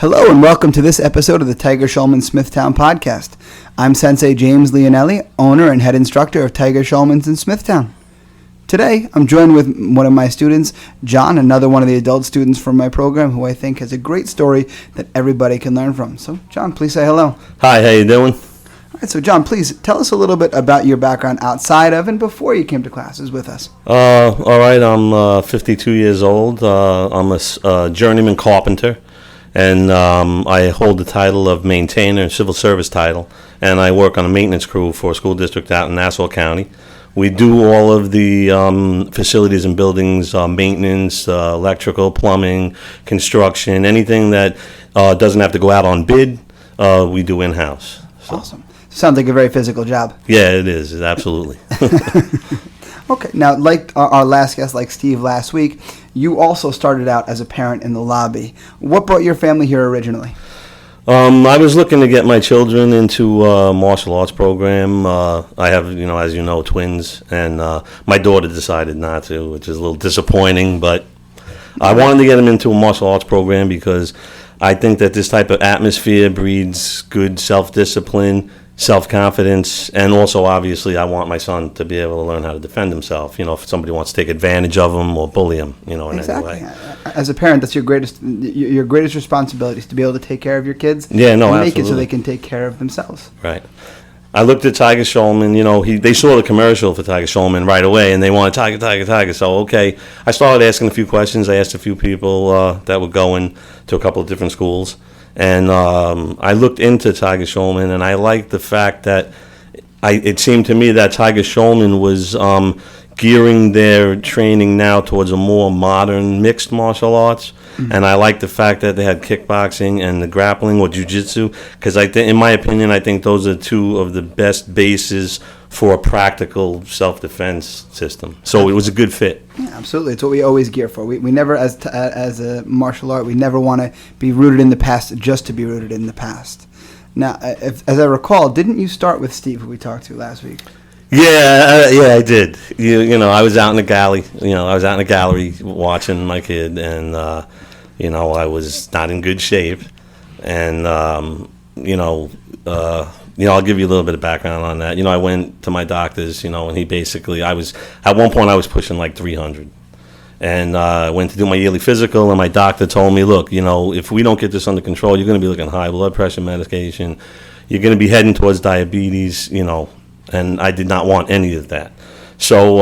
Hello and welcome to this episode of the Tiger Schulmann Smithtown podcast. I'm Sensei James Leonelli, owner and head instructor of Tiger Schulmann's in Smithtown. Today, I'm joined with one of my students, John, another one of the adult students from my program, who I think has a great story that everybody can learn from. So, John, please say hello. Hi, how you doing? All right, so John, please tell us a little bit about your background outside of and before you came to classes with us. All right, I'm 52 years old. I'm a journeyman carpenter, and I hold the title of maintainer, civil service title, and I work on a maintenance crew for a school district out in Nassau County. We do all of the facilities and buildings, maintenance, electrical, plumbing, construction, anything that doesn't have to go out on bid, we do in-house. So. Awesome. Sounds like a very physical job. Yeah, it is, absolutely. Okay, now like our last guest, like Steve last week, you also started out as a parent in the lobby. What brought your family here originally? I was looking to get my children into a martial arts program. I have, as you know, twins, and my daughter decided not to, which is a little disappointing, but I wanted to get them into a martial arts program because I think that this type of atmosphere breeds good self-discipline, self-confidence, and also, obviously, I want my son to be able to learn how to defend himself, if somebody wants to take advantage of him or bully him, in exactly. any way. As a parent, that's your greatest responsibility is to be able to take care of your kids. Yeah, no, and absolutely. make it so they can take care of themselves. Right. I looked at Tiger Schulmann, they saw the commercial for Tiger Schulmann right away, and they wanted Tiger. So, okay, I started asking a few questions. I asked a few people that were going to a couple of different schools, and I looked into Tiger Schulmann, and I liked the fact that it seemed to me that Tiger Schulmann was gearing their training now towards a more modern mixed martial arts. Mm-hmm. And I like the fact that they had kickboxing and the grappling or jiu-jitsu, because in my opinion, I think those are two of the best bases for a practical self-defense system. So it was a good fit. Yeah, absolutely. It's what we always gear for. We never, as a martial art, we never want to be rooted in the past just to be rooted in the past. Now, as I recall, didn't you start with Steve, who we talked to last week? Yeah, I did. I was out in the galley. I was out in the gallery watching my kid, and I was not in good shape. And I'll give you a little bit of background on that. I went to my doctor's, and he basically, at one point I was pushing like 300. And I went to do my yearly physical, and my doctor told me, look, if we don't get this under control, you're going to be looking high blood pressure medication. You're going to be heading towards diabetes, and I did not want any of that. So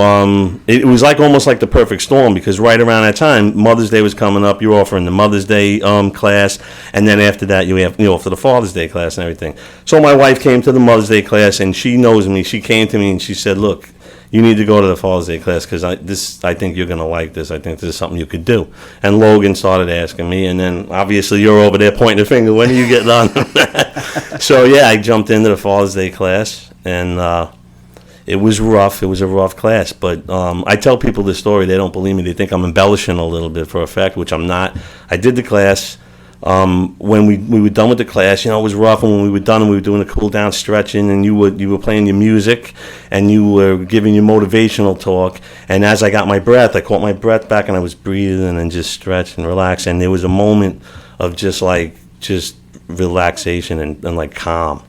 it was almost like the perfect storm, because right around that time, Mother's Day was coming up. You're offering the Mother's Day class, and then after that, you have for the Father's Day class and everything. So my wife came to the Mother's Day class, and she knows me. She came to me and she said, "Look, you need to go to the Father's Day class because I think you're going to like this. I think this is something you could do." And Logan started asking me, and then obviously you're over there pointing the finger. When are you getting on? So yeah, I jumped into the Father's Day class, and it was rough. It was a rough class, but I tell people this story. They don't believe me. They think I'm embellishing a little bit for effect, which I'm not. I did the class. When we were done with the class, it was rough. And when we were done, and we were doing a cool down stretching, and you were playing your music, and you were giving your motivational talk. And as I got my breath, I caught my breath back, and I was breathing and just stretched and relaxed. And there was a moment of just relaxation and like calm,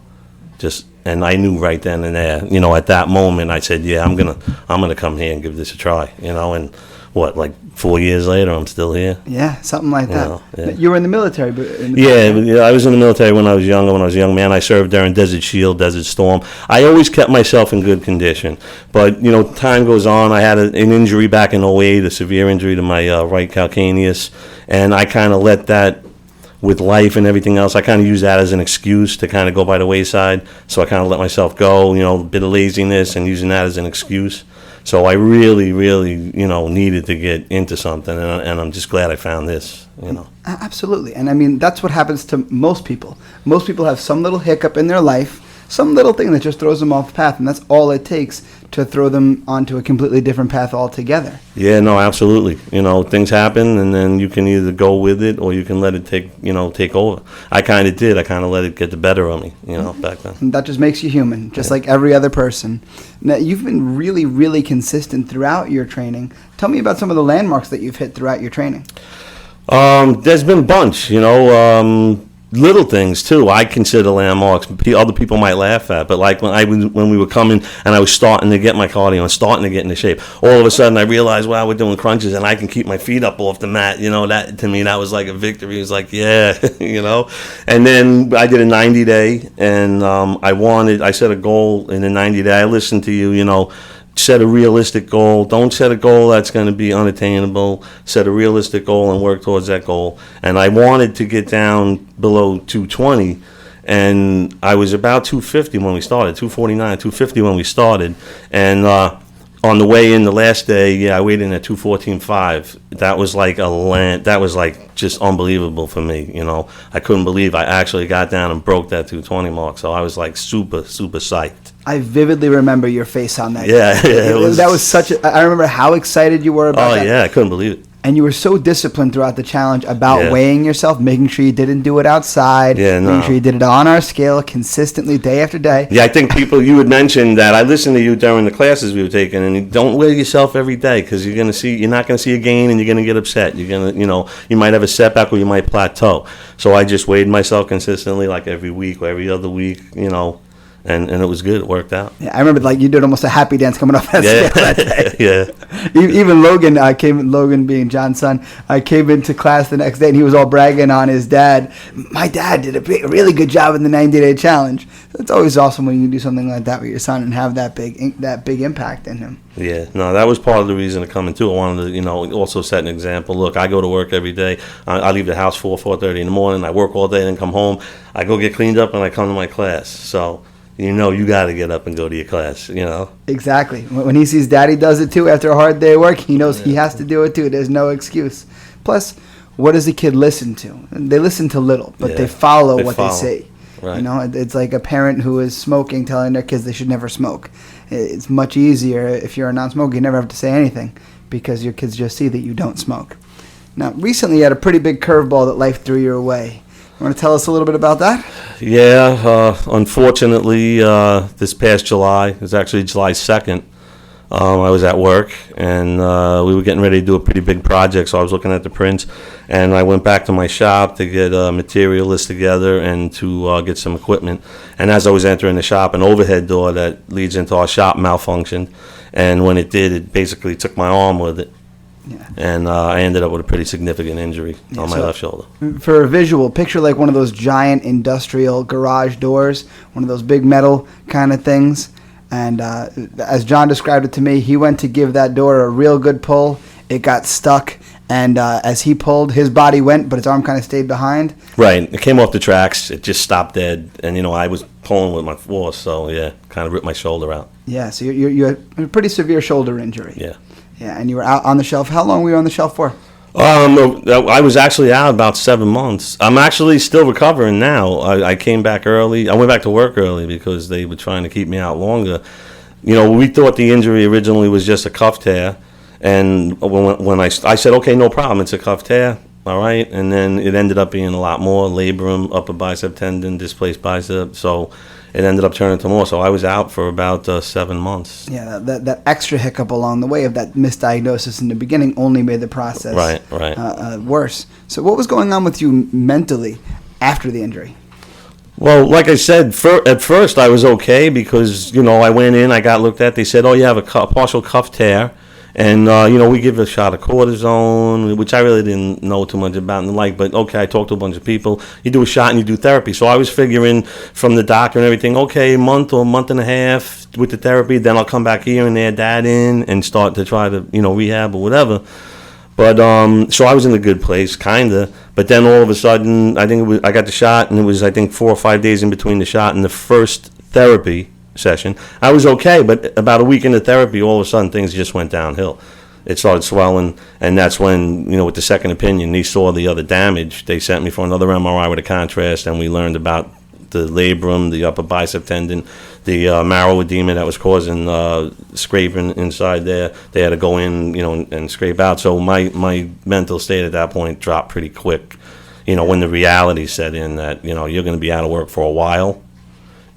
and I knew right then and there, at that moment, I said, yeah, I'm gonna come here and give this a try, and what, like 4 years later, I'm still here. Yeah, something like that. Yeah. You were in the military, but I was in the military when I was younger. When I was a young man, I served during Desert Shield, Desert Storm. I always kept myself in good condition, but time goes on. I had an injury back in '08, a severe injury to my right calcaneus, and I kind of let that, with life and everything else, I kind of use that as an excuse to kind of go by the wayside. So I kind of let myself go, a bit of laziness, and using that as an excuse. So I really, really, needed to get into something, and I'm just glad I found this, Absolutely. And I mean, that's what happens to most people. Most people have some little hiccup in their life, some little thing that just throws them off path, and that's all it takes to throw them onto a completely different path altogether. Yeah, no, absolutely. Things happen, and then you can either go with it or you can let it take over. I kind of did. I kind of let it get the better of me, back then. And that just makes you human, just like every other person. Now, you've been really, really consistent throughout your training. Tell me about some of the landmarks that you've hit throughout your training. There's been a bunch, little things too. I consider landmarks. Other people might laugh at, but like when we were coming and I was starting to get my cardio and starting to get into shape, all of a sudden I realized, wow, we're doing crunches and I can keep my feet up off the mat. That to me that was like a victory. It was like, yeah, And then I did a 90-day, and I set a goal in a 90-day. I listened to you, set a realistic goal. Don't set a goal that's going to be unattainable. Set a realistic goal and work towards that goal. And I wanted to get down below 220, and I was about 250 when we started, 249, 250 when we started. And on the way in the last day, I weighed in at 214.5. That was like that was like just unbelievable for me. I couldn't believe I actually got down and broke that 220 mark. So I was like super, super psyched. I vividly remember your face on that. Yeah, that was I remember how excited you were about that. Oh, yeah, I couldn't believe it. And you were so disciplined throughout the challenge about weighing yourself, making sure you didn't do it outside, making sure you did it on our scale consistently day after day. Yeah, I think you had mentioned that. I listened to you during the classes we were taking, and you don't weigh yourself every day because you're not going to see a gain and you're going to get upset. You're going to, you might have a setback or you might plateau. So I just weighed myself consistently like every week or every other week, And it was good. It worked out. Yeah, I remember you did almost a happy dance coming off that scale that day. Yeah. Even Logan Logan being John's son, came into class the next day and he was all bragging on his dad. My dad did a really good job in the 90-day challenge. It's always awesome when you do something like that with your son and have that big impact in him. Yeah, no, that was part of the reason to come in too. I wanted to, also set an example. Look, I go to work every day. I leave the house 4:30 in the morning. I work all day and come home. I go get cleaned up and I come to my class. So you got to get up and go to your class, Exactly. When he sees Daddy does it too after a hard day of work, he knows he has to do it too. There's no excuse. Plus, what does a kid listen to? They listen to little, but they follow what they see. Right. It's like a parent who is smoking telling their kids they should never smoke. It's much easier if you're a non-smoker. You never have to say anything because your kids just see that you don't smoke. Now, recently you had a pretty big curveball that life threw your way. You want to tell us a little bit about that? Yeah, unfortunately, this past July, it was actually July 2nd, I was at work, and we were getting ready to do a pretty big project, so I was looking at the prints, and I went back to my shop to get a material list together and to get some equipment. And as I was entering the shop, an overhead door that leads into our shop malfunctioned, and when it did, it basically took my arm with it. Yeah. And I ended up with a pretty significant injury on my left shoulder. For a visual, picture like one of those giant industrial garage doors, one of those big metal kind of things. And as John described it to me, he went to give that door a real good pull. It got stuck. And as he pulled, his body went, but his arm kind of stayed behind. Right. It came off the tracks. It just stopped dead. And, I was pulling with my force. So, kind of ripped my shoulder out. Yeah, so you had a pretty severe shoulder injury. Yeah. Yeah, and you were out on the shelf. How long were you on the shelf for? I was actually out about 7 months. I'm actually still recovering now. I came back early. I went back to work early because they were trying to keep me out longer. We thought the injury originally was just a cuff tear. And when I said, okay, no problem, it's a cuff tear, all right? And then it ended up being a lot more: labrum, upper bicep tendon, displaced bicep. So it ended up turning to more. So I was out for about 7 months. Yeah, that extra hiccup along the way of that misdiagnosis in the beginning only made the process worse. So what was going on with you mentally after the injury? Well, like I said, at first I was okay because, I went in, I got looked at. They said, oh, you have a partial cuff tear. And, we give a shot of cortisone, which I really didn't know too much about and but okay, I talked to a bunch of people. You do a shot and you do therapy. So I was figuring from the doctor and everything, okay, a month or a month and a half with the therapy, then I'll come back here and add that in and start to try to, rehab or whatever. But, so I was in a good place, kind of. But then all of a sudden, I got the shot, and it was, 4 or 5 days in between the shot and the first therapy session. I was okay, but about a week into therapy, all of a sudden things just went downhill. It started swelling, and that's when, with the second opinion, they saw the other damage. They sent me for another MRI with a contrast, and we learned about the labrum, the upper bicep tendon, the marrow edema that was causing scraping inside there. They had to go in, and scrape out. So my mental state at that point dropped pretty quick, when the reality set in that, you're going to be out of work for a while.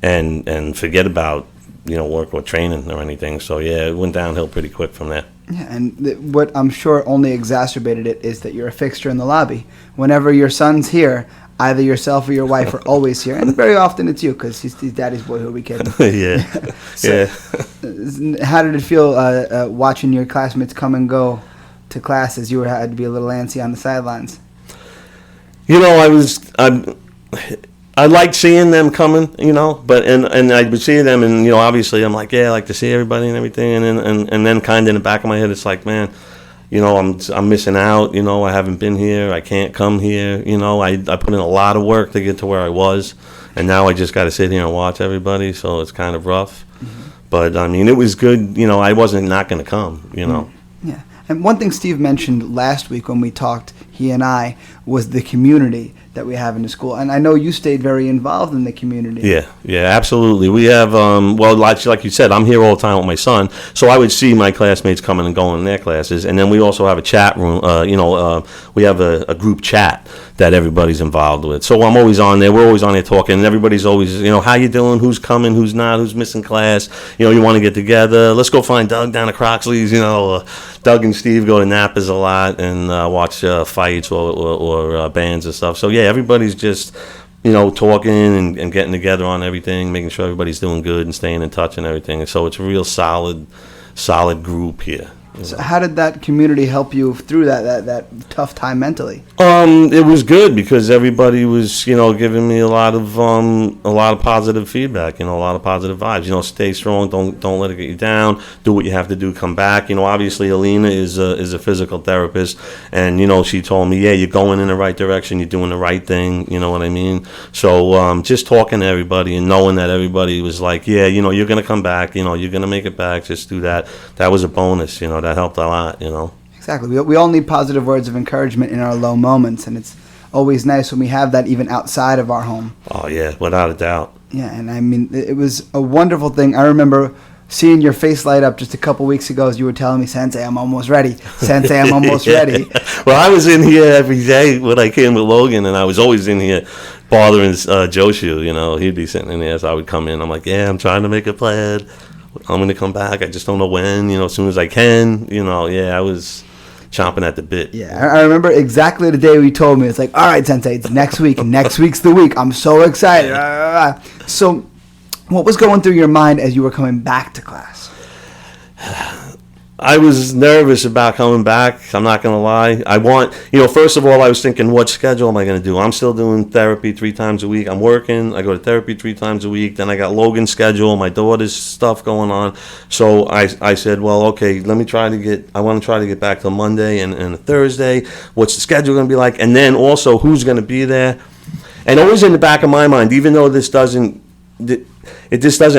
And forget about, work or training or anything. So, it went downhill pretty quick from there. Yeah, and what I'm sure only exacerbated it is that you're a fixture in the lobby. Whenever your son's here, either yourself or your wife are always here, and very often it's you because he's daddy's boy. Who we kidding? Yeah, So, how did it feel watching your classmates come and go to classes? You had to be a little antsy on the sidelines. You know, I liked seeing them coming, you know, but and I would see them, and you know, obviously I'm like, yeah, I like to see everybody and everything, and then kind of in the back of my head, it's like, man, you know, I'm missing out, you know, I haven't been here, I can't come here, you know, I put in a lot of work to get to where I was, and now I just got to sit here and watch everybody, so it's kind of rough, but I mean, it was good, you know, I wasn't not going to come, you know. Yeah, and one thing Steve mentioned last week when we talked, he and I, was the community that we have in the school, and I know you stayed very involved in the community. Yeah, absolutely. We have, well, like you said, I'm here all the time with my son, so I would see my classmates coming and going in their classes, and then we also have a chat room, we have a group chat that everybody's involved with. So I'm always on there, we're always on there talking, and everybody's always, you know, how you doing, who's coming, who's not, who's missing class, you know, you want to get together, let's go find Doug down at Croxley's, you know, Doug and Steve go to Napa's a lot and watch fights or bands and stuff. So yeah, everybody's just, you know, talking and getting together on everything, making sure everybody's doing good and staying in touch and everything. And so it's a real solid group here. So how did that community help you through that tough time mentally? It was good because everybody was, you know, giving me a lot of positive feedback, you know, a lot of positive vibes. You know, stay strong, don't let it get you down. Do what you have to do, come back. You know, obviously Alina is a physical therapist, and you know, she told me, yeah, you're going in the right direction, you're doing the right thing. You know what I mean? So just talking to everybody and knowing that everybody was like, yeah, you know, you're gonna come back, you know, you're gonna make it back. Just do that. That was a bonus, you know. That helped a lot, you know. Exactly. We all need positive words of encouragement in our low moments, and it's always nice when we have that even outside of our home. Oh, yeah, without a doubt. Yeah, and I mean, it was a wonderful thing. I remember seeing your face light up just a couple weeks ago as you were telling me, Sensei, I'm almost ready. Sensei, I'm almost ready. Well, I was in here every day when I came with Logan, and I was always in here bothering Joshu, you know. He'd be sitting in there, so I would come in. I'm like, yeah, I'm trying to make a plan. I'm going to come back. I just don't know when, you know, as soon as I can, you know. Yeah, I was chomping at the bit. Yeah, I remember exactly the day we told me. It's like, all right, Sensei, it's next week. Next week's the week. I'm so excited. So what was going through your mind as you were coming back to class? I was nervous about coming back. I'm not going to lie. First of all, I was thinking, what schedule am I going to do? I'm still doing therapy 3 times a week. I'm working. I go to therapy 3 times a week. Then I got Logan's schedule, my daughter's stuff going on. So I said, well, okay, I want to try to get back till Monday and a Thursday. What's the schedule going to be like? And then also, who's going to be there? And always in the back of my mind, even though this doesn't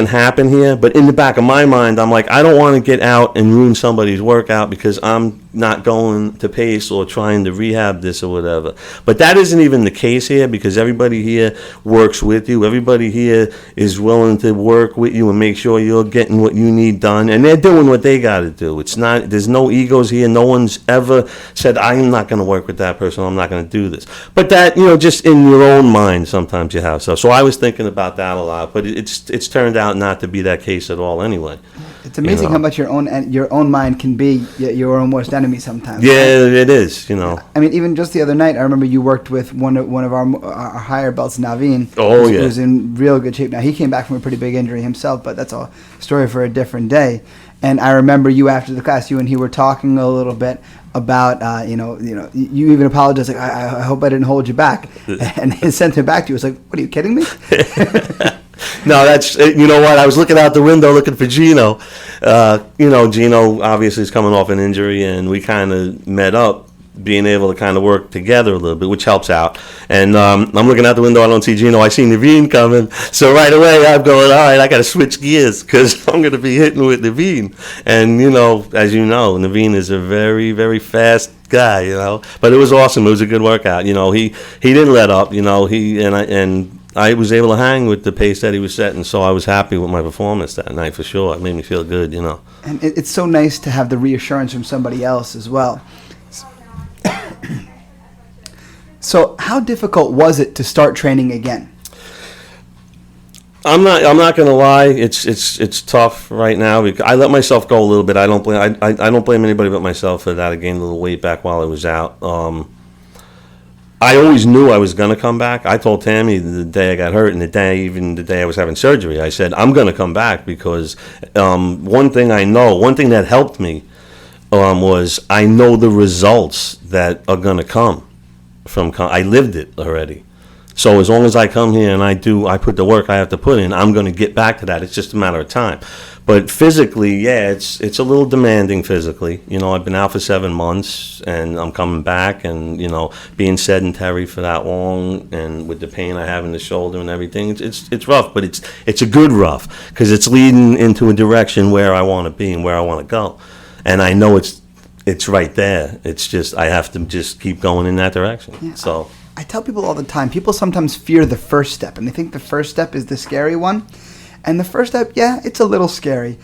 happen here, but in the back of my mind, I'm like, I don't want to get out and ruin somebody's workout because I'm not going to pace or trying to rehab this or whatever. But that isn't even the case here because everybody here works with you. Everybody here is willing to work with you and make sure you're getting what you need done, and they're doing what they got to do. There's no egos here. No one's ever said, I'm not going to work with that person. I'm not going to do this. But that, you know, just in your own mind, sometimes you have so I was thinking about that a lot, but it's turned out not to be that case at all anyway. It's amazing how much your own mind can be your own worst enemy sometimes. Yeah, right? It is, you know. I mean, even just the other night, I remember you worked with one of our higher belts, Naveen. Oh, yeah. Who's in real good shape now. He came back from a pretty big injury himself, but that's a story for a different day. And I remember you after the class, you and he were talking a little bit about, you even apologized, like, I hope I didn't hold you back. And he sent it back to you. It was like, what, are you kidding me? No, that's, you know what, I was looking out the window looking for Gino. Gino obviously is coming off an injury, and we kind of met up, being able to kind of work together a little bit, which helps out. And I'm looking out the window, I don't see Gino, I see Naveen coming. So right away, I'm going, all right, I got to switch gears because I'm going to be hitting with Naveen. And, you know, as you know, Naveen is a very, very fast guy, you know. But it was awesome. It was a good workout. You know, he didn't let up, you know, I was able to hang with the pace that he was setting, so I was happy with my performance that night for sure. It made me feel good, you know. And it's so nice to have the reassurance from somebody else as well. So how difficult was it to start training again? I'm not gonna lie. It's tough right now because I let myself go a little bit. I don't blame anybody but myself for that. I gained a little weight back while I was out. I always knew I was gonna come back. I told Tammy the day I got hurt and the day I was having surgery. I said I'm gonna come back because one thing that helped me was I know the results that are gonna come from. I lived it already. So as long as I come here and I put the work I have to put in, I'm going to get back to that. It's just a matter of time. But physically, yeah, it's a little demanding physically. I've been out for 7 months and I'm coming back, and being sedentary for that long and with the pain I have in the shoulder and everything, it's rough, but it's a good rough because it's leading into a direction where I want to be and where I want to go, and I know it's right there. It's just I have to just keep going in that direction. Yeah. So. I tell people all the time, people sometimes fear the first step, and they think the first step is the scary one. And the first step, yeah, it's a little scary.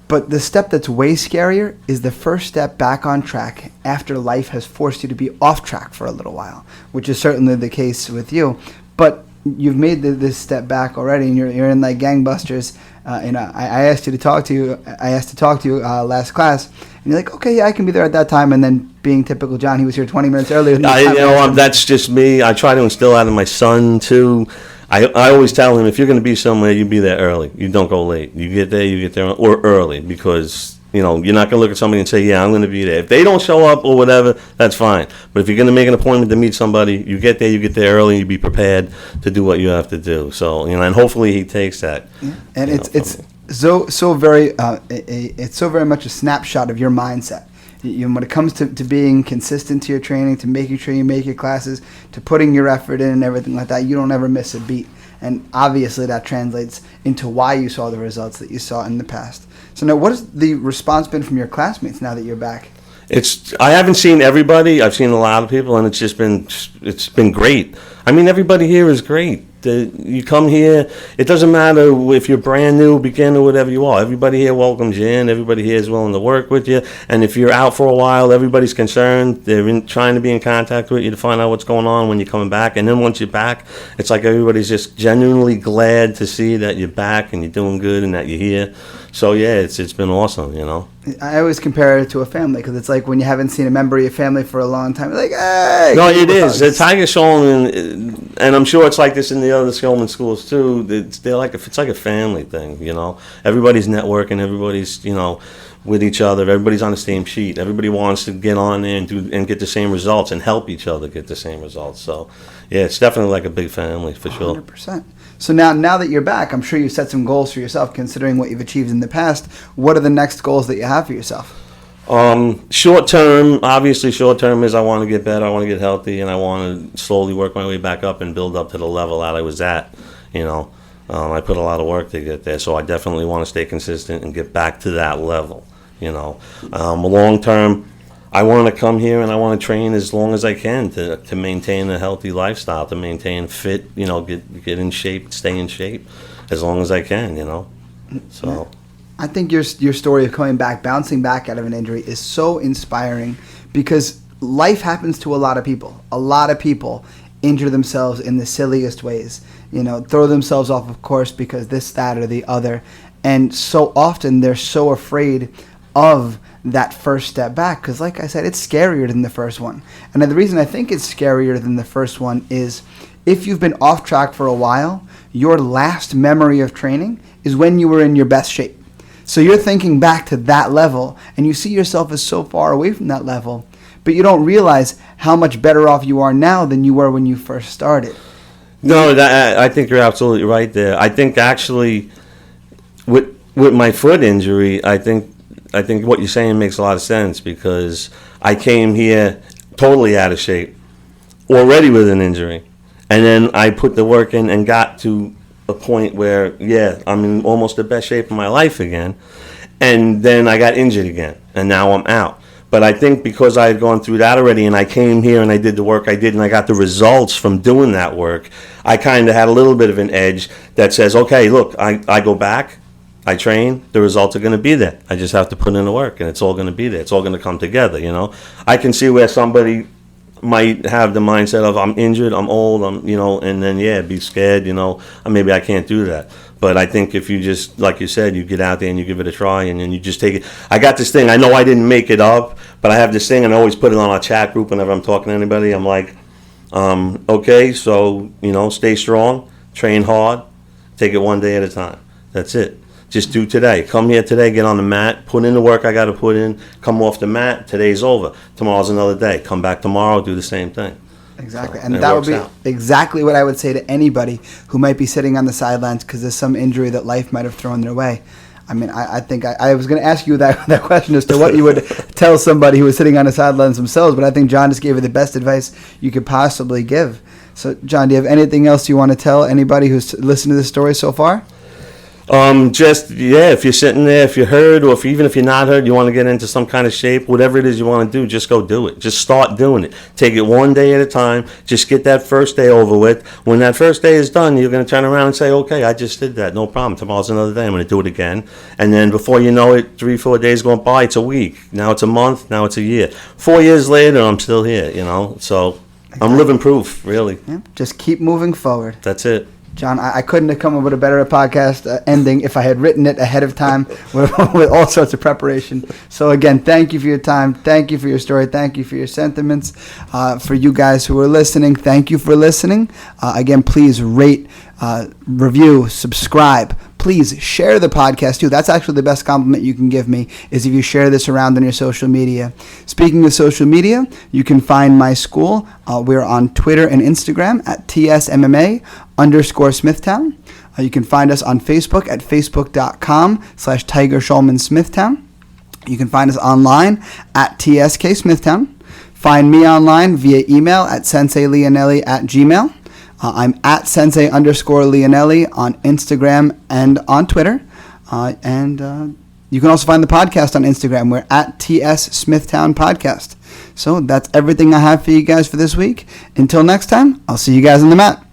But the step that's way scarier is the first step back on track after life has forced you to be off track for a little while, which is certainly the case with you. But you've made this step back already, and you're in like gangbusters. I asked to talk to you last class, and you're like, okay, yeah, I can be there at that time. And then, being typical John, he was here 20 minutes earlier. That's just me. I try to instill that in my son too. I always tell him, if you're going to be somewhere, you be there early. You don't go late. You get there or early, because you're not going to look at somebody and say, yeah, I'm going to be there. If they don't show up or whatever, that's fine. But if you're going to make an appointment to meet somebody, you get there early, you be prepared to do what you have to do. So, and hopefully he takes that. Yeah. And it's so very much a snapshot of your mindset. When it comes to being consistent to your training, to making sure you make your classes, to putting your effort in and everything like that, you don't ever miss a beat. And obviously that translates into why you saw the results that you saw in the past. So now, what has the response been from your classmates now that you're back? I haven't seen everybody. I've seen a lot of people, and it's been great. I mean, everybody here is great. You come here, it doesn't matter if you're brand new, beginner, whatever you are. Everybody here welcomes you in. Everybody here is willing to work with you. And if you're out for a while, everybody's concerned. They're trying to be in contact with you to find out what's going on when you're coming back. And then once you're back, it's like everybody's just genuinely glad to see that you're back and you're doing good and that you're here. So, yeah, it's been awesome, I always compare it to a family, because it's like when you haven't seen a member of your family for a long time, you're like, hey! No, it is. The Tiger Schulmann, and I'm sure it's like this in the other Schulmann schools too, it's like a family thing, Everybody's networking, everybody's, with each other. Everybody's on the same sheet. Everybody wants to get on there and get the same results and help each other get the same results. So, yeah, it's definitely like a big family for sure. 100%. So now that you're back, I'm sure you've set some goals for yourself, considering what you've achieved in the past. What are the next goals that you have for yourself? Short term is I want to get better, I want to get healthy, and I want to slowly work my way back up and build up to the level that I was at, I put a lot of work to get there, so I definitely want to stay consistent and get back to that level, long term, I want to come here and I want to train as long as I can to maintain a healthy lifestyle, to maintain fit, get in shape, stay in shape as long as I can, so. I think your story of coming back, bouncing back out of an injury is so inspiring, because life happens to a lot of people. A lot of people injure themselves in the silliest ways, throw themselves off of course because this, that, or the other. And so often they're so afraid of that first step back, because like I said, it's scarier than the first one. And the reason I think it's scarier than the first one is if you've been off track for a while, your last memory of training is when you were in your best shape. So you're thinking back to that level, and you see yourself as so far away from that level, but you don't realize how much better off you are now than you were when you first started. No, I think you're absolutely right there. I think actually with my foot injury, I think what you're saying makes a lot of sense, because I came here totally out of shape, already with an injury, and then I put the work in and got to a point where, yeah, I'm in almost the best shape of my life again, and then I got injured again, and now I'm out. But I think because I had gone through that already, and I came here and I did the work I did, and I got the results from doing that work, I kind of had a little bit of an edge that says, okay, look, I go back, I train, the results are going to be there. I just have to put in the work, and it's all going to be there. It's all going to come together, I can see where somebody might have the mindset of, I'm injured, I'm old, and then, yeah, be scared, maybe I can't do that. But I think if you just, like you said, you get out there and you give it a try, and then you just take it. I got this thing. I know I didn't make it up, but I have this thing, and I always put it on our chat group whenever I'm talking to anybody. I'm like, okay, so, stay strong, train hard, take it one day at a time. That's it. Just do today. Come here today, get on the mat, put in the work I got to put in, come off the mat, today's over. Tomorrow's another day. Come back tomorrow, do the same thing. Exactly. So, and that would be exactly what I would say to anybody who might be sitting on the sidelines because there's some injury that life might have thrown their way. I mean, I think I was going to ask you that question as to what you would tell somebody who was sitting on the sidelines themselves, but I think John just gave you the best advice you could possibly give. So, John, do you have anything else you want to tell anybody who's listened to this story so far? If you're sitting there, if you're hurt, or even if you're not hurt, you want to get into some kind of shape, whatever it is you want to do, just go do it. Just start doing it. Take it one day at a time. Just get that first day over with. When that first day is done, you're going to turn around and say, okay, I just did that. No problem. Tomorrow's another day. I'm going to do it again. And then before you know it, 3-4 days going by, it's a week. Now it's a month. Now it's a year. 4 years later, I'm still here, So exactly. I'm living proof, really. Yeah, just keep moving forward. That's it. John, I couldn't have come up with a better podcast ending if I had written it ahead of time with all sorts of preparation. So again, thank you for your time. Thank you for your story. Thank you for your sentiments. For you guys who are listening, thank you for listening. Again, please rate, review, subscribe. Please share the podcast too. That's actually the best compliment you can give me is if you share this around on your social media. Speaking of social media, you can find my school. We're on Twitter and Instagram at TSMMA_Smithtown. You can find us on Facebook at facebook.com/Tiger Schulmann Smithtown. You can find us online at TSK Smithtown. Find me online via email at senseileonelli@gmail.com. I'm at sensei_Leonelli on Instagram and on Twitter. And you can also find the podcast on Instagram. We're at TS Smithtown Podcast. So that's everything I have for you guys for this week. Until next time, I'll see you guys on the mat.